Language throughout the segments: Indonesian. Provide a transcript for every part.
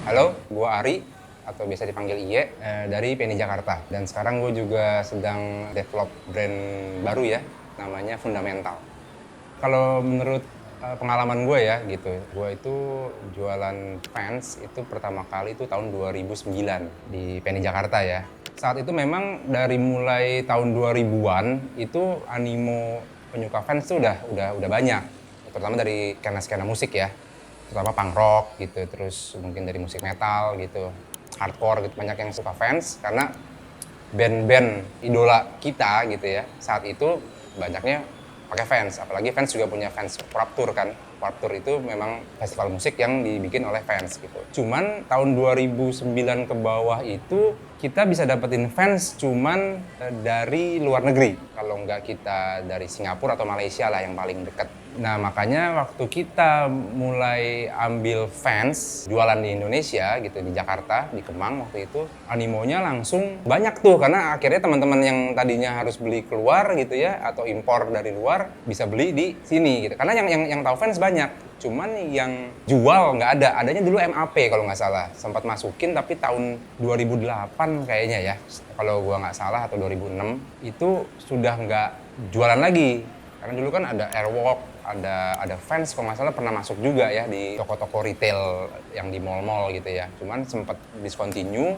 Halo, gua Ari atau biasa dipanggil Iye dari Penny Jakarta. Dan sekarang gue juga sedang develop brand baru ya, namanya Fundamental. Kalau menurut pengalaman gue ya gitu, gue itu jualan fans itu pertama kali itu tahun 2009 di Penny Jakarta ya. Saat itu memang dari mulai tahun 2000-an itu animo penyuka fans tuh udah banyak, terutama dari skena musik ya, terutama punk rock gitu, terus mungkin dari musik metal gitu, hardcore gitu, banyak yang suka fans karena band-band idola kita gitu ya saat itu banyaknya pakai fans, apalagi fans juga punya fans Warped Tour kan. Warped Tour itu memang festival musik yang dibikin oleh fans gitu. Cuman tahun 2009 ke bawah itu kita bisa dapetin fans cuman dari luar negeri. Kalau nggak kita dari Singapura atau Malaysia lah yang paling dekat. Nah makanya waktu kita mulai ambil fans jualan di Indonesia gitu, di Jakarta, di Kemang waktu itu, animonya langsung banyak tuh karena akhirnya teman-teman yang tadinya harus beli keluar gitu ya atau impor dari luar bisa beli di sini gitu. Karena yang tahu fans banyak, cuman yang jual nggak ada. Adanya dulu MAP kalau nggak salah, sempat masukin tapi tahun 2008 kayaknya ya, kalau gua nggak salah, atau 2006 itu sudah nggak jualan lagi. Karena dulu kan ada Airwalk, ada fans kalau nggak salah pernah masuk juga ya di toko-toko retail yang di mall-mall gitu ya. Cuman sempat discontinue,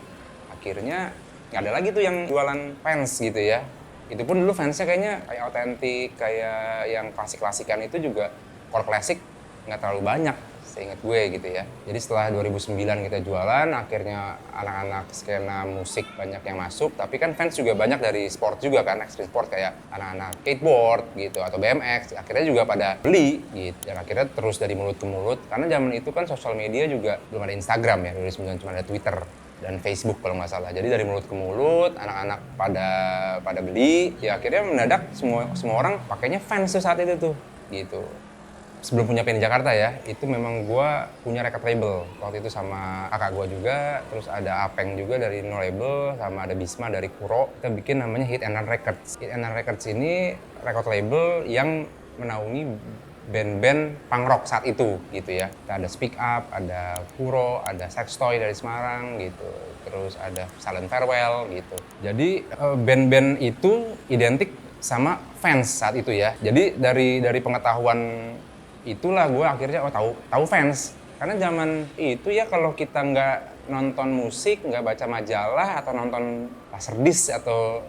akhirnya nggak ada lagi tuh yang jualan fans gitu ya. Itu pun dulu fansnya kayaknya kayak autentik, kayak yang klasik-klasikan itu juga core classic nggak terlalu banyak seingat gue gitu ya. Jadi setelah 2009 kita jualan, akhirnya anak-anak skena musik banyak yang masuk, tapi kan fans juga banyak dari sport juga kan, extreme sport kayak anak-anak skateboard gitu atau BMX, akhirnya juga pada beli gitu. Dan akhirnya terus dari mulut ke mulut, karena zaman itu kan sosial media juga belum ada Instagram ya, 2009 cuma ada Twitter dan Facebook kalau nggak salah. Jadi dari mulut ke mulut, anak-anak pada beli, ya akhirnya mendadak semua orang pakainya fans tuh saat itu tuh gitu. Sebelum punya Penny Jakarta ya, itu memang gue punya record label waktu itu sama kakak gue juga, terus ada Apeng juga dari No Label, sama ada Bisma dari Kuro. Kita bikin namanya Hit and Run Records. Hit and Run Records ini record label yang menaungi band-band punk rock saat itu gitu ya. Kita ada Speak Up, ada Kuro, ada Sex Toy dari Semarang gitu, terus ada Silent Farewell gitu. Jadi band-band itu identik sama fans saat itu ya. Jadi dari pengetahuan itulah gue akhirnya tahu fans. Karena zaman itu ya kalau kita nggak nonton musik, nggak baca majalah atau nonton laserdisc atau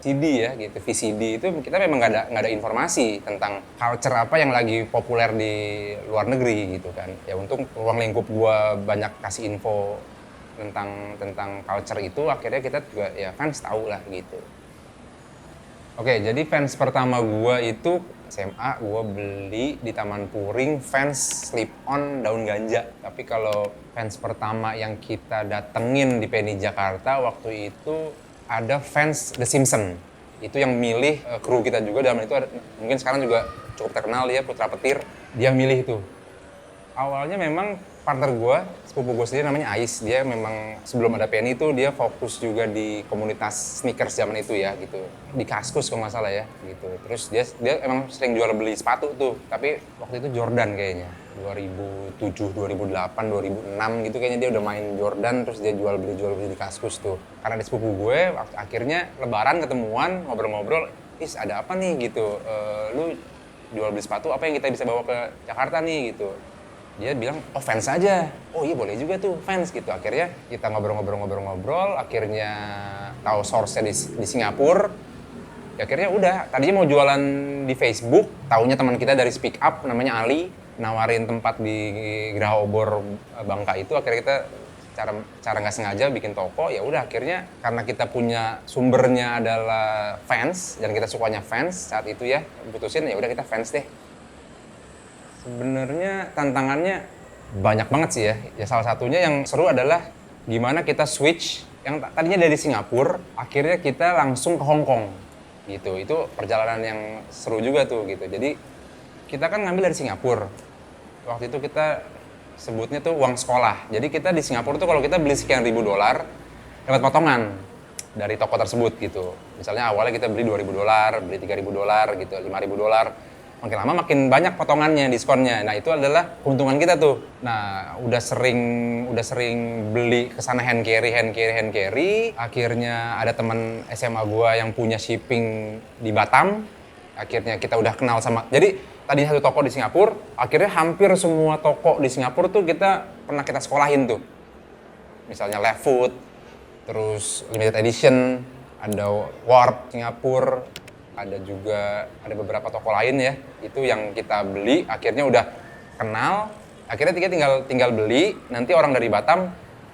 CD ya gitu, VCD, itu kita memang nggak ada informasi tentang culture apa yang lagi populer di luar negeri gitu kan. Ya untung ruang lingkup gue banyak kasih info tentang culture itu, akhirnya kita juga ya fans tahu lah gitu. Oke, jadi fans pertama gue itu SMA, gue beli di Taman Puring fans slip on daun ganja. Tapi kalau fans pertama yang kita datengin di Penny Jakarta waktu itu ada fans The Simpsons. Itu yang milih kru kita juga, dalam itu ada, mungkin sekarang juga cukup terkenal ya, Putra Petir. Dia milih itu. Awalnya memang partner gue, sepupu gue sendiri namanya Ais, dia memang sebelum ada Penny itu dia fokus juga di komunitas sneakers zaman itu ya gitu, di Kaskus kalau nggak salah ya gitu. Terus dia emang sering jual beli sepatu tuh, tapi waktu itu Jordan kayaknya 2007, 2008, 2006 gitu kayaknya dia udah main Jordan, terus dia jual beli di Kaskus tuh. Karena di sepupu gue, akhirnya lebaran ketemuan, ngobrol-ngobrol, Is ada apa nih gitu, lu jual beli sepatu, apa yang kita bisa bawa ke Jakarta nih gitu. Dia bilang, oh fans aja. Oh iya boleh juga tuh fans gitu. Akhirnya kita ngobrol-ngobrol, akhirnya tahu source-nya di Singapura. Ya, akhirnya udah, tadinya mau jualan di Facebook, taunya teman kita dari Speak Up namanya Ali, nawarin tempat di Geraha Obor Bangka itu. Akhirnya kita cara nggak sengaja bikin toko. Ya udah, akhirnya karena kita punya sumbernya adalah fans dan kita sukanya fans saat itu ya, putusin ya udah kita fans deh. Sebenarnya tantangannya banyak banget sih ya. Ya salah satunya yang seru adalah gimana kita switch yang tadinya dari Singapura, akhirnya kita langsung ke Hong Kong gitu. Itu perjalanan yang seru juga tuh gitu. Jadi kita kan ngambil dari Singapura. Waktu itu kita sebutnya tuh uang sekolah. Jadi kita di Singapura tuh kalau kita beli sekian ribu dolar, dapat potongan dari toko tersebut gitu. Misalnya awalnya kita beli $2.000, beli $3.000 gitu, $5.000. makin lama makin banyak potongannya, diskonnya. Nah itu adalah keuntungan kita tuh. Nah udah sering beli kesana hand carry. Akhirnya ada teman SMA gua yang punya shipping di Batam. Akhirnya kita udah kenal sama. Jadi tadi satu toko di Singapura. Akhirnya hampir semua toko di Singapura tuh pernah kita sekolahin tuh. Misalnya Leftfoot, terus limited edition, ada Warp Singapura. Ada beberapa toko lain ya, itu yang kita beli, akhirnya udah kenal, akhirnya kita tinggal beli, nanti orang dari Batam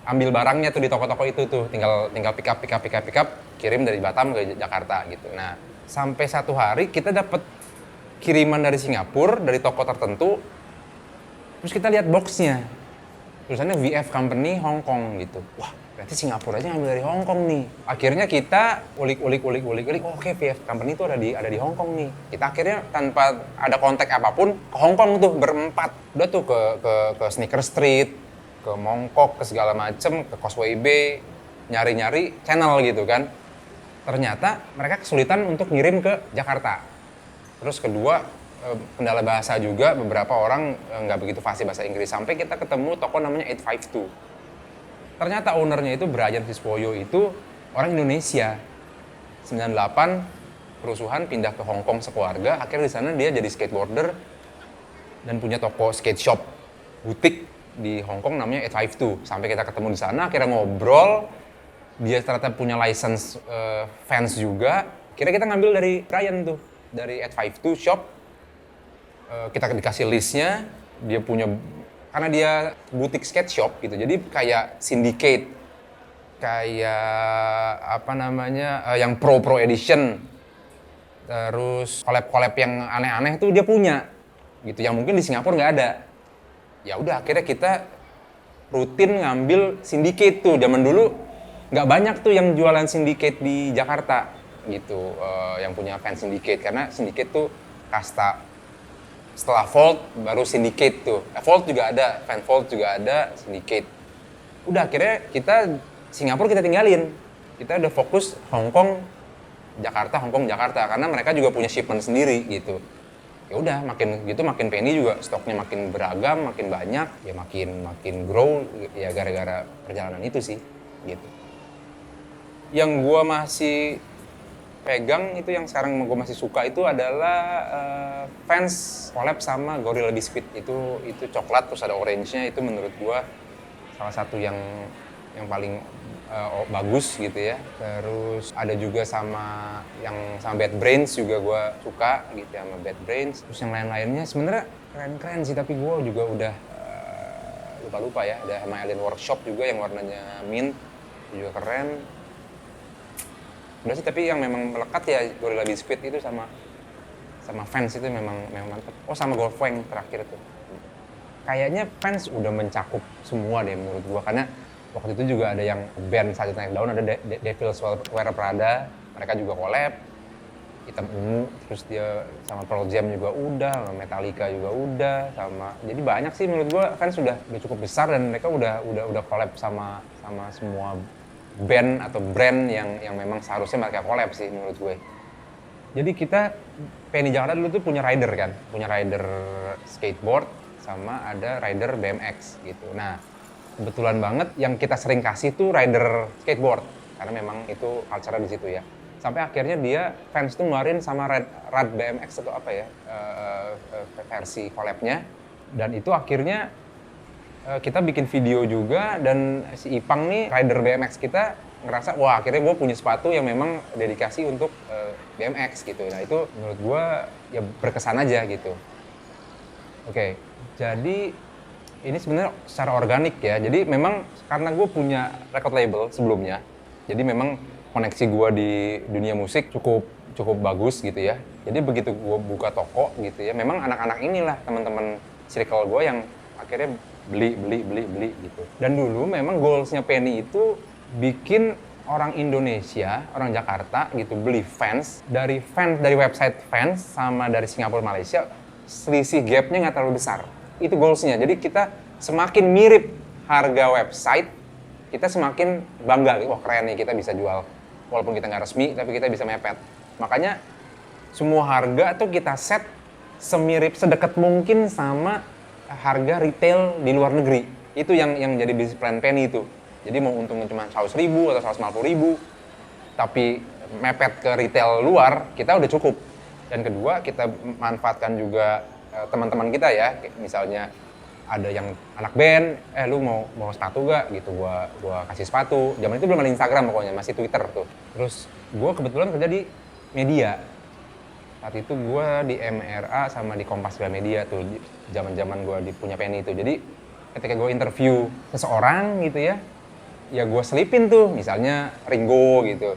ambil barangnya tuh di toko-toko itu tuh, tinggal pick up, kirim dari Batam ke Jakarta gitu. Nah, sampai satu hari kita dapat kiriman dari Singapura, dari toko tertentu, terus kita lihat boxnya, tulisannya VF Company Hong Kong gitu. Wah, berarti Singapura aja ngambil dari Hong Kong nih. Akhirnya kita ulik, oke VF Company itu ada di Hong Kong nih. Kita akhirnya tanpa ada kontak apapun ke Hong Kong tuh berempat. Udah tuh ke Sneaker Street, ke Mongkok, ke segala macem, ke Causeway Bay, nyari-nyari channel gitu kan. Ternyata mereka kesulitan untuk ngirim ke Jakarta. Terus kedua, kendala bahasa juga, beberapa orang nggak begitu fasih bahasa Inggris. Sampai kita ketemu toko namanya 852. Ternyata ownernya itu Brian Fispoyo itu orang Indonesia. 98 kerusuhan pindah ke Hong Kong sekeluarga, akhirnya di sana dia jadi skateboarder dan punya toko skate shop butik di Hong Kong namanya 852. Sampai kita ketemu di sana, akhirnya ngobrol. Dia ternyata punya license fans juga. Akhirnya kita ngambil dari Brian tuh, dari 852 shop. Kita dikasih listnya, dia punya, karena dia butik skate shop gitu, jadi kayak syndicate, kayak yang pro edition, terus collab yang aneh-aneh tuh dia punya, gitu, yang mungkin di Singapura nggak ada. Ya udah, akhirnya kita rutin ngambil syndicate tuh. Zaman dulu nggak banyak tuh yang jualan syndicate di Jakarta, gitu, yang punya fans syndicate, karena syndicate tuh kasta. Setelah Volt baru syndicate tuh. Volt juga ada, fan Volt juga ada, syndicate. Udah akhirnya Singapura kita tinggalin. Kita udah fokus Hong Kong, Jakarta, karena mereka juga punya shipment sendiri gitu. Ya udah makin penny juga, stoknya makin beragam, makin banyak, ya makin grow ya gara-gara perjalanan itu sih gitu. Yang gua masih pegang itu, yang sekarang gue masih suka itu adalah fans collab sama Gorilla Biscuit. Itu coklat terus ada orange-nya, itu menurut gue salah satu yang paling bagus gitu ya. Terus ada juga sama Bad Brains juga gue suka gitu ya, sama Bad Brains. Terus yang lain-lainnya sebenarnya keren-keren sih, tapi gue juga udah lupa ya. Ada sama Alien Workshop juga yang warnanya mint, juga keren. Udah sih, tapi yang memang melekat ya Gorilla Biscuit itu sama fans itu memang mantap. Oh, sama Golfwang terakhir tuh. Kayaknya fans udah mencakup semua deh menurut gua, karena waktu itu juga ada yang band Saturday Night Down, ada Devil's Wear Prada, mereka juga collab, hitam ungu, terus dia sama Pearl Jam juga udah, sama Metallica juga udah, jadi banyak sih menurut gua fans udah cukup besar, dan mereka udah collab sama semua band atau brand yang memang seharusnya mereka collab sih menurut gue. Jadi kita Penny Jakarta dulu tuh punya rider kan, punya rider skateboard sama ada rider BMX gitu. Nah, kebetulan banget yang kita sering kasih tuh rider skateboard karena memang itu culture di situ ya. Sampai akhirnya dia fans tuh ngeluarin sama rad BMX atau apa ya, versi collabnya, dan itu akhirnya kita bikin video juga, dan si Ipang nih, rider BMX kita, ngerasa wah akhirnya gue punya sepatu yang memang dedikasi untuk BMX gitu. Nah itu menurut gue ya berkesan aja gitu. Oke, jadi ini sebenarnya secara organik ya. Jadi memang karena gue punya record label sebelumnya, jadi memang koneksi gue di dunia musik cukup bagus gitu ya. Jadi begitu gue buka toko gitu ya, memang anak-anak inilah teman-teman circle gue yang akhirnya beli gitu. Dan dulu memang goalsnya Penny itu bikin orang Indonesia, orang Jakarta gitu beli fans dari website fans sama dari Singapura, Malaysia, selisih gapnya nggak terlalu besar. Itu goalsnya. Jadi kita semakin mirip harga website, kita semakin bangga. Wah keren nih, kita bisa jual walaupun kita nggak resmi, tapi kita bisa mepet. Makanya semua harga tuh kita set sedekat mungkin sama harga retail di luar negeri. Itu yang jadi bisnis plan Penny itu. Jadi mau untungnya cuma 100.000 atau 150.000, tapi mepet ke retail luar, kita udah cukup. Dan kedua, kita manfaatkan juga teman-teman kita ya, misalnya ada yang anak band, lu mau sepatu gak? Gitu, gua kasih sepatu. Zaman itu belum ada Instagram pokoknya, masih Twitter tuh. Terus gua kebetulan kerja di media. Saat itu gua di MRA sama di Kompas Gramedia tuh, zaman-zaman gua punya Penny itu. Jadi ketika gua interview seseorang gitu ya gua selipin tuh, misalnya Ringo gitu.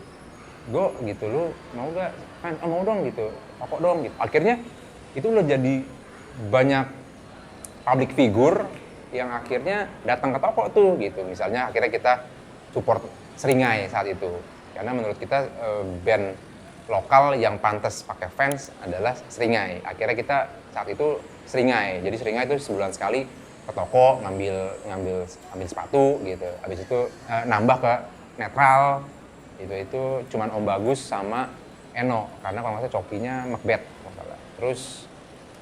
Go gitu, lu mau gak? Kan, mau dong gitu, rokok dong gitu. Akhirnya itu udah jadi banyak public figure yang akhirnya datang ke toko tuh gitu. Misalnya akhirnya kita support Seringai saat itu. Karena menurut kita band lokal yang pantas pakai fans adalah Seringai. Akhirnya kita saat itu Seringai. Jadi Seringai itu sebulan sekali ke toko ngambil sepatu gitu. Habis itu nambah ke netral. Itu cuman Om Bagus sama Eno karena kalau nggak salah cokinya Macbeth masalah. Terus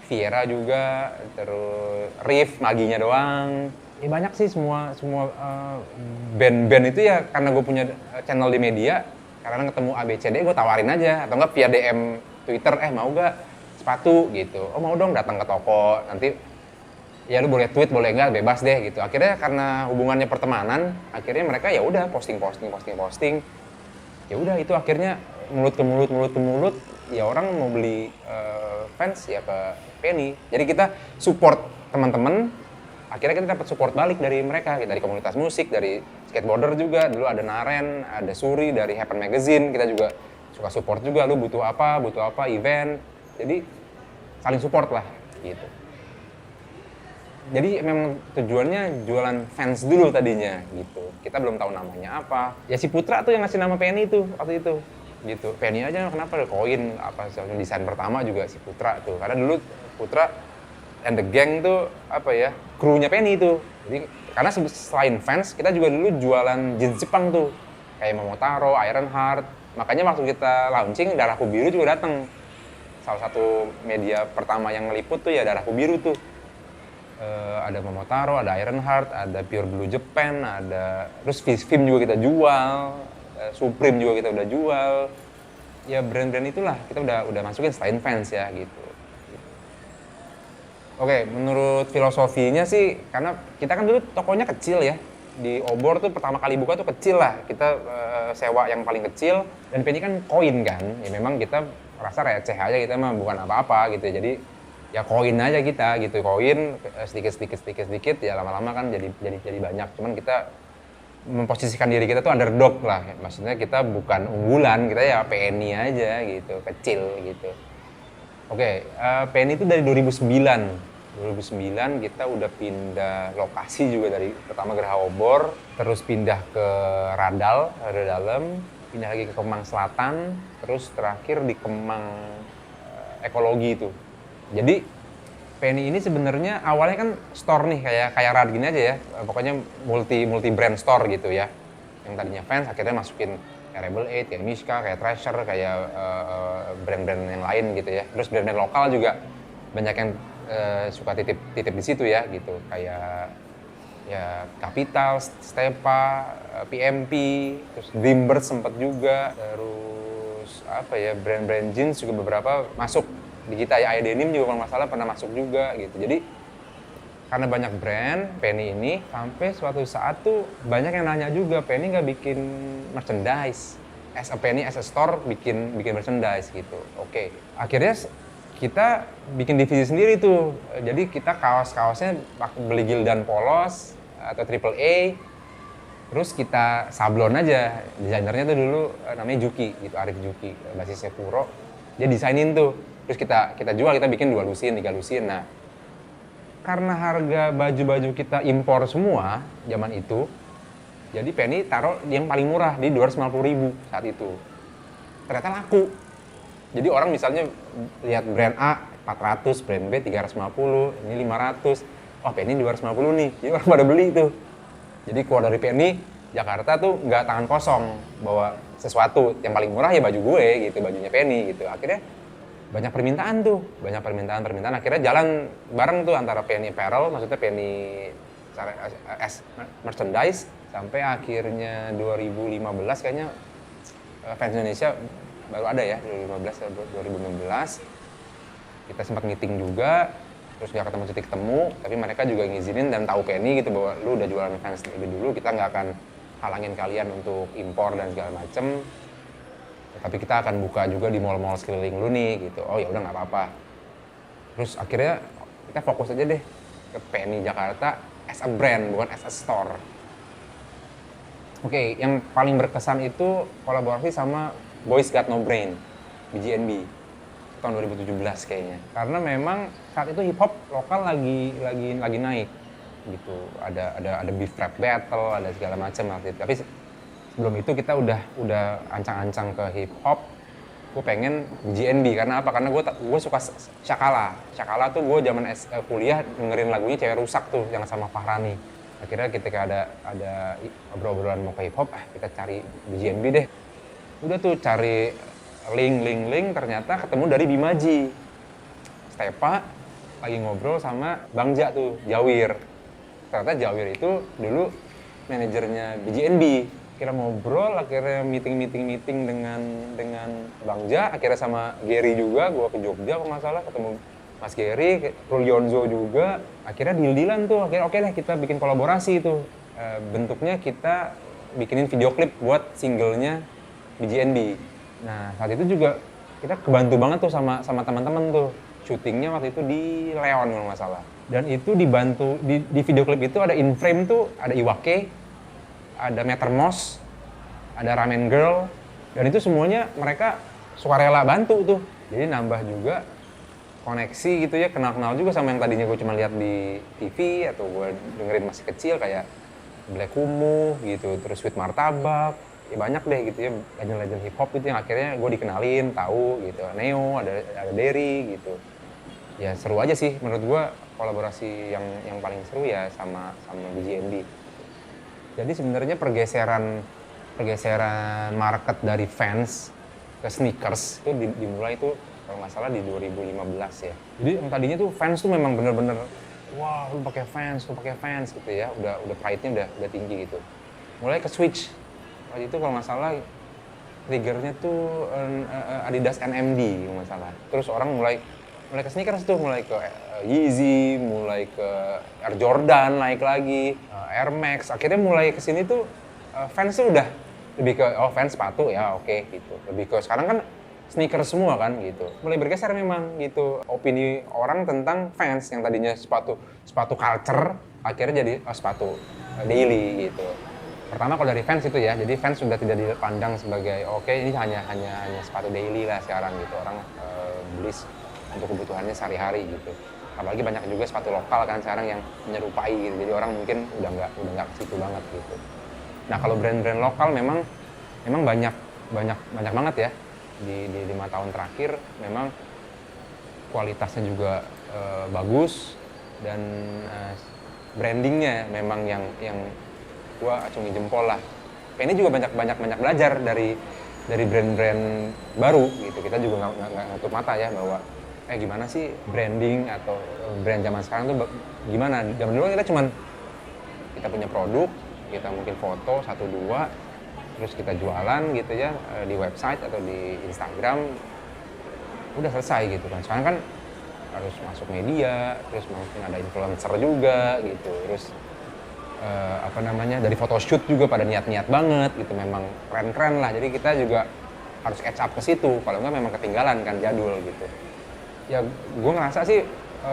Viera juga, terus Riff, Maginya doang. Ya banyak sih semua band-band itu ya karena gue punya channel di media, karena ketemu ABCD gue tawarin aja, atau enggak via DM Twitter, mau gak sepatu gitu. Oh mau dong, datang ke toko, nanti ya lu boleh tweet, boleh enggak, bebas deh gitu. Akhirnya karena hubungannya pertemanan, akhirnya mereka ya udah posting. Ya udah itu akhirnya mulut ke mulut, ya orang mau beli fans ya ke Penny. Jadi kita support teman-teman, akhirnya kita dapat support balik dari mereka, dari komunitas musik, dari skateboarder juga. Dulu ada Naren, ada Suri dari Happen Magazine, kita juga suka support juga, lu butuh apa, event. Jadi saling support lah gitu. Jadi memang tujuannya jualan fans dulu tadinya gitu. Kita belum tahu namanya apa. Ya si Putra tuh yang ngasih nama Penny itu waktu itu. Gitu. Penny aja kenapa ada koin apa desain pertama juga si Putra tuh. Karena dulu Putra and the gang tuh krunya Penny itu. Jadi karena selain fans, kita juga dulu jualan jeans Jepang tuh. Kayak Momotaro, Ironheart. Makanya waktu kita launching Darahku Biru juga datang. Salah satu media pertama yang ngeliput tuh ya Darahku Biru tuh. Ada Momotaro, ada Ironheart, ada Pure Blue Japan, ada terus Fishfilm juga kita jual, Supreme juga kita udah jual. Ya brand-brand itulah kita udah masukin selain fans ya gitu. Oke, menurut filosofinya sih karena kita kan dulu tokonya kecil ya. Di Obor tuh pertama kali buka tuh kecil lah. Kita sewa yang paling kecil dan Penny kan koin kan. Ya memang kita rasa receh aja, kita mah bukan apa-apa gitu. Jadi ya koin aja kita gitu, koin sedikit ya lama-lama kan jadi banyak. Cuman kita memposisikan diri kita tuh underdog lah, maksudnya kita bukan unggulan, kita ya PNI aja gitu, kecil gitu. Oke, PNI itu dari 2009 kita udah pindah lokasi juga, dari pertama Geraha Obor, terus pindah ke Radal Dalam, pindah lagi ke Kemang Selatan, terus terakhir di Kemang Ekologi itu. Jadi Penny ini sebenarnya awalnya kan store nih kayak Rad gini aja ya, pokoknya multi brand store gitu ya. Yang tadinya fans akhirnya masukin kayak Rebel 8, kayak Mishka, kayak Treasure, kayak brand-brand yang lain gitu ya. Terus brand-brand lokal juga banyak yang suka titip di situ ya gitu, kayak ya Capital, Stepa, PMP, terus Dreambird sempat juga, terus brand-brand jeans juga beberapa masuk di kita ya, Denim juga kalau nggak salah pernah masuk juga gitu. Jadi karena banyak brand Penny ini, sampai suatu saat tuh banyak yang nanya juga, Penny nggak bikin merchandise? As a Penny, as a store bikin merchandise gitu. Oke. Akhirnya kita bikin divisi sendiri tuh. Jadi kita kaos-kaosnya beli Gildan polos atau AAA, terus kita sablon aja. Desainernya tuh dulu namanya Juki gitu, Arif Juki, basisnya Puro. Dia desainin tuh. Terus kita jual, kita bikin 2 lusin, 3 lusin. Nah, karena harga baju-baju kita impor semua zaman itu, jadi Penny taruh yang paling murah di 250.000 saat itu. Ternyata laku. Jadi orang misalnya lihat brand A 400, brand B 350, ini 500. Wah, Penny 250 nih. Jadi orang pada beli itu. Jadi keluar dari Penny, Jakarta tuh nggak tangan kosong bawa sesuatu. Yang paling murah ya baju gue gitu, bajunya Penny gitu. Akhirnya banyak permintaan. Akhirnya jalan bareng tuh antara Penny Apparel, maksudnya Penny as merchandise, sampai akhirnya 2015 kayaknya fans Indonesia baru ada ya, 2015 atau 2016 kita sempat meeting juga, terus nggak ketemu titik temu, tapi mereka juga ngizinin dan tahu Penny gitu bahwa lu udah jualan fans lebih dulu, kita nggak akan halangin kalian untuk impor dan segala macem, tapi kita akan buka juga di mall-mall sekeliling lu nih gitu. Oh ya udah nggak apa-apa. Terus akhirnya kita fokus aja deh ke Penny Jakarta as a brand, bukan as a store. Oke, yang paling berkesan itu kolaborasi sama Boys Got No Brain, BGNB, tahun 2017 kayaknya. Karena memang saat itu hip hop lokal lagi naik gitu. Ada beef rap battle, ada segala macam waktu itu. Tapi sebelum itu kita udah ancang-ancang ke hip hop. Gue pengen BGNB karena apa? Karena gue suka Syakala. Syakala tuh gue zaman kuliah dengerin lagunya Cewek Rusak tuh yang sama Fahrani. Akhirnya ketika ada obrolan mau ke hip hop, kita cari BGNB deh. Udah tuh cari link, ternyata ketemu dari Bimaji. Stepa lagi ngobrol sama Bang Ja tuh, Jawir. Ternyata Jawir itu dulu manajernya BGNB. Akhirnya ngobrol, akhirnya meeting dengan Bang Ja, akhirnya sama Gary juga, gua ke Jogja kalau nggak salah, ketemu Mas Gary, Rulyonzo juga. Akhirnya deal-dealan tuh, akhirnya oke lah kita bikin kolaborasi itu. Bentuknya kita bikinin video klip buat singlenya BGNB. Nah saat itu juga kita kebantu banget tuh sama teman-teman tuh. Syutingnya waktu itu di Leon kalau nggak salah. Dan itu dibantu, di video klip itu ada in frame tuh, ada Iwake, ada Metermos, ada Ramen Girl, dan itu semuanya mereka sukarela bantu tuh. Jadi nambah juga koneksi gitu ya, kenal-kenal juga sama yang tadinya gue cuma lihat di TV atau gue dengerin masih kecil kayak Black Kumuh gitu, terus Sweet Martabak, ya banyak deh gitu ya, legend-legend hip hop gitu yang akhirnya gue dikenalin, tahu gitu. Neo, ada Derry gitu. Ya seru aja sih menurut gue, kolaborasi yang paling seru ya sama BGNB. Jadi sebenarnya pergeseran market dari fans ke sneakers itu dimulai tuh kalau nggak salah di 2015 ya. Jadi yang tadinya tuh fans tuh memang bener-bener wah lu pakai fans gitu ya, udah pride-nya udah tinggi gitu. Mulai ke switch. Waktu itu kalau nggak salah triggernya tuh Adidas NMD kalau nggak salah. Terus orang mulai ke sneakers tuh, mulai ke Yeezy, mulai ke Air Jordan naik lagi, Air Max. Akhirnya mulai ke sini tuh fans tuh udah lebih ke fans sepatu ya oke gitu. Lebih ke sekarang kan sneakers semua kan gitu. Mulai bergeser memang gitu opini orang tentang fans yang tadinya sepatu culture akhirnya jadi sepatu daily gitu. Pertama kalau dari fans itu ya, jadi fans sudah tidak dipandang sebagai oke ini hanya sepatu daily lah sekarang gitu. Orang beli untuk kebutuhannya sehari-hari gitu. Apalagi banyak juga sepatu lokal kan sekarang yang menyerupai gitu. Jadi orang mungkin udah nggak ke situ banget gitu. Nah kalau brand-brand lokal memang banyak banget ya. Di 5 tahun terakhir memang kualitasnya juga bagus dan brandingnya memang yang gua acungi jempol lah. Ini juga banyak belajar dari brand-brand baru gitu. Kita juga nggak nutup mata ya bahwa gimana sih branding atau brand zaman sekarang tuh gimana. Zaman dulu kita cuman kita punya produk, kita mungkin foto 1-2 terus kita jualan gitu ya di website atau di Instagram, udah selesai gitu kan. Sekarang kan harus masuk media, terus mungkin ada influencer juga gitu, terus dari photoshoot juga pada niat-niat banget gitu, memang keren-keren lah. Jadi kita juga harus catch up ke situ, kalau enggak memang ketinggalan kan, jadul gitu. Ya gue ngerasa sih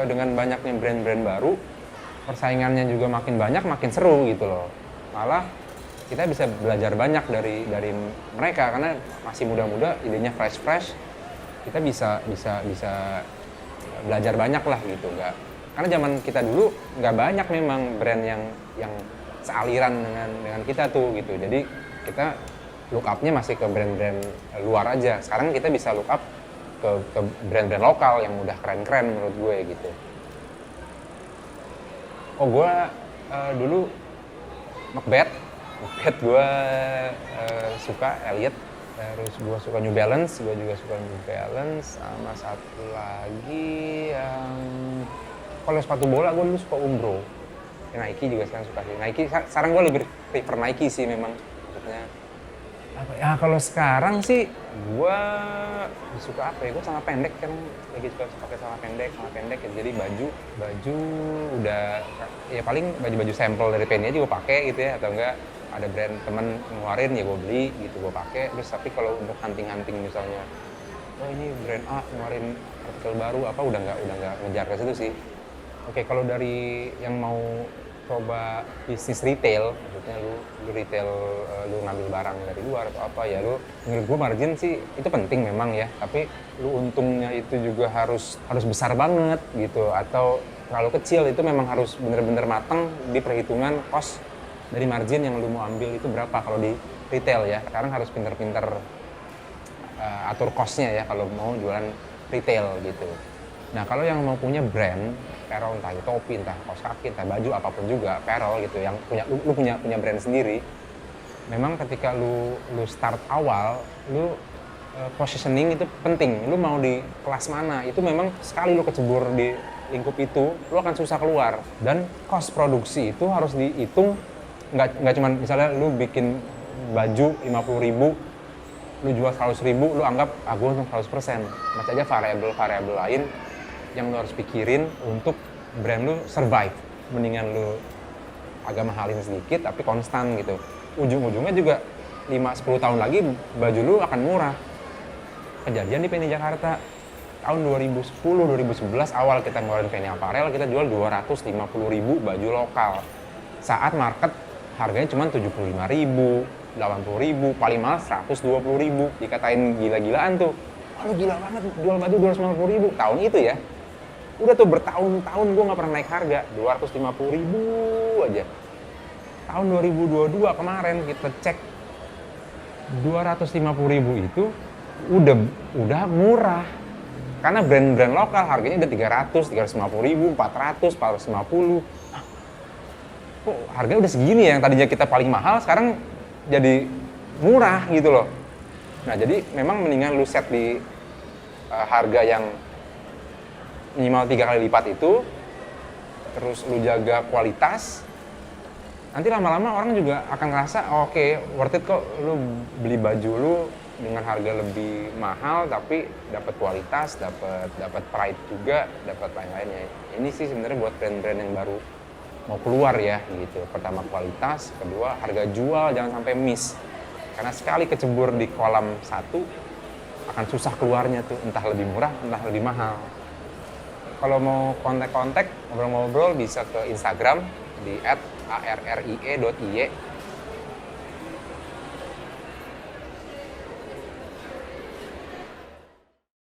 dengan banyaknya brand-brand baru, persaingannya juga makin banyak, makin seru gitu loh. Malah kita bisa belajar banyak dari mereka karena masih muda-muda, idenya fresh. Kita bisa belajar banyak lah gitu, enggak. Karena zaman kita dulu nggak banyak memang brand yang sealiran dengan kita tuh gitu. Jadi kita look up-nya masih ke brand-brand luar aja. Sekarang kita bisa look up ke brand-brand lokal yang udah keren-keren menurut gue gitu. Oh gue dulu Macbeth gue suka Elliot Terus gue suka New Balance, gue juga suka New Balance. Sama satu lagi yang kalau sepatu bola gue dulu suka Umbro. Nike juga sekarang suka sih. Nike sekarang gue lebih prefer Nike sih memang. Maksudnya apa ya, kalau sekarang sih gue suka apa ya, gue celana pendek kan, lagi suka pakai celana pendek ya. Jadi baju udah ya paling baju sampel dari Penny aja gue pakai gitu ya, atau enggak ada brand temen ngeluarin ya gue beli gitu gue pakai. Terus tapi kalau untuk hunting misalnya, oh ini brand A ngeluarin artikel baru apa, udah nggak ngejar ke situ sih. Oke, kalau dari yang mau coba bisnis retail, maksudnya lu retail, lu ngambil barang dari luar atau apa ya, lu menurut gua margin sih itu penting memang ya, tapi lu untungnya itu juga harus besar banget gitu, atau kalau kecil itu memang harus bener-bener matang di perhitungan cost dari margin yang lu mau ambil itu berapa kalau di retail ya. Sekarang harus pinter-pinter atur costnya ya kalau mau jualan retail gitu. Nah kalau yang mau punya brand apparel, entah itu topi, entah kaos kaki, entah baju, apapun juga apparel gitu, yang lu punya brand sendiri, memang ketika lu start awal, lu positioning itu penting. Lu mau di kelas mana, itu memang sekali lu kecebur di lingkup itu, lu akan susah keluar. Dan cost produksi itu harus dihitung, nggak cuman misalnya lu bikin baju 50.000, lu jual 100.000, lu anggap gue untung 100%. Masih aja variabel lain yang lu harus pikirin untuk brand lu survive. Mendingan lu agak mahalin sedikit tapi konstan gitu. Ujung-ujungnya juga 5-10 tahun lagi baju lu akan murah. Kejadian di Penny Jakarta tahun 2010-2011 awal kita ngeluarin Penny Apparel, kita jual 250.000 baju lokal. Saat market harganya cuma 75.000, 80.000, paling mahal 120.000. Dikatain gila-gilaan tuh. Wah, lu gila banget jual baju 250.000 tahun itu ya. Udah tuh bertahun-tahun gue nggak pernah naik harga, 250.000 aja. Tahun 2022 kemarin kita cek 250.000 itu udah murah. Karena brand-brand lokal harganya udah 300, 350.000, 400, 450. Kok harganya udah segini ya, yang tadinya kita paling mahal sekarang jadi murah gitu loh. Nah jadi memang mendingan lu set di harga yang minimal 3 kali lipat itu, terus lu jaga kualitas, nanti lama-lama orang juga akan ngerasa oke, worth it kok lu beli baju lu dengan harga lebih mahal tapi dapat kualitas, dapat pride juga, dapat lain-lainnya. Ini sih sebenarnya buat brand-brand yang baru mau keluar ya gitu. Pertama kualitas, kedua harga jual jangan sampai miss. Karena sekali kecebur di kolam satu akan susah keluarnya tuh, entah lebih murah, entah lebih mahal. Kalau mau kontak-kontak, ngobrol-ngobrol bisa ke Instagram di @arrie.iye